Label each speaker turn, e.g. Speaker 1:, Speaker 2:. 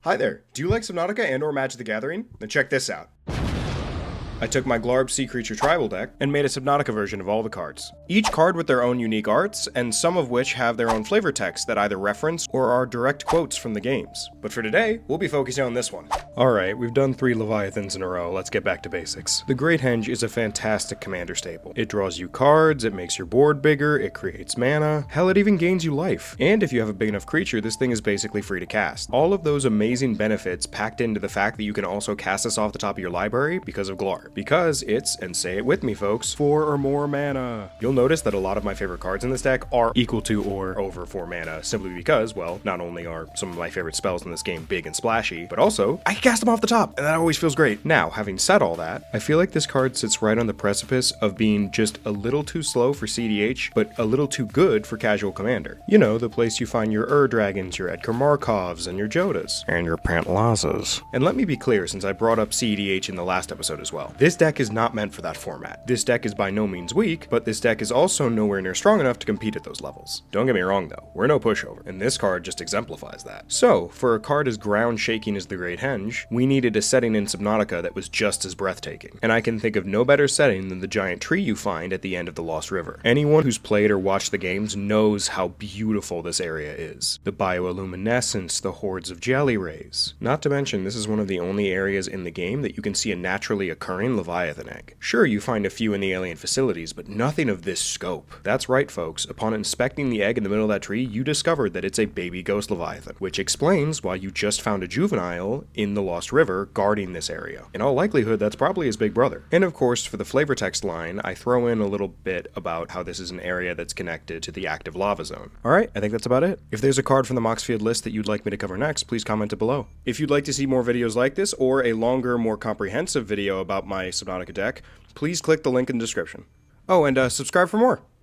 Speaker 1: Hi there, do you like Subnautica and or Magic the Gathering? Then check this out. I took my Glarb Sea Creature Tribal deck and made a Subnautica version of all the cards. Each card with their own unique arts, and some of which have their own flavor text that either reference or are direct quotes from the games. But for today, we'll be focusing on this one. Alright, we've done 3 Leviathans in a row, let's get back to basics. The Great Henge is a fantastic commander staple. It draws you cards, it makes your board bigger, it creates mana, hell it even gains you life. And if you have a big enough creature, this thing is basically free to cast. All of those amazing benefits packed into the fact that you can also cast this off the top of your library because of Glarb. Because it's, and say it with me folks, 4 or more mana. You'll notice that a lot of my favorite cards in this deck are equal to or over 4 mana, simply because, well, not only are some of my favorite spells in this game big and splashy, but also, I can cast them off the top, and that always feels great. Now, having said all that, I feel like this card sits right on the precipice of being just a little too slow for CDH, but a little too good for casual commander. You know, the place you find your Dragons, your Edgar Markovs, and your Jodas. And your Pantlazas. And let me be clear, since I brought up CDH in the last episode as well. This deck is not meant for that format. This deck is by no means weak, but this deck is also nowhere near strong enough to compete at those levels. Don't get me wrong though, we're no pushover, and this card just exemplifies that. So, for a card as ground-shaking as the Great Henge, we needed a setting in Subnautica that was just as breathtaking. And I can think of no better setting than the giant tree you find at the end of the Lost River. Anyone who's played or watched the games knows how beautiful this area is. The bioluminescence, the hordes of jelly rays. Not to mention, this is one of the only areas in the game that you can see a naturally occurring Leviathan egg. Sure, you find a few in the alien facilities, but nothing of this scope. That's right, folks. Upon inspecting the egg in the middle of that tree, you discovered that it's a baby ghost Leviathan, which explains why you just found a juvenile in the Lost River guarding this area. In all likelihood, that's probably his big brother. And of course, for the flavor text line, I throw in a little bit about how this is an area that's connected to the active lava zone. Alright, I think that's about it. If there's a card from the Moxfield list that you'd like me to cover next, please comment it below. If you'd like to see more videos like this, or a longer, more comprehensive video about my Subnautica deck, please click the link in the description. Oh, and subscribe for more!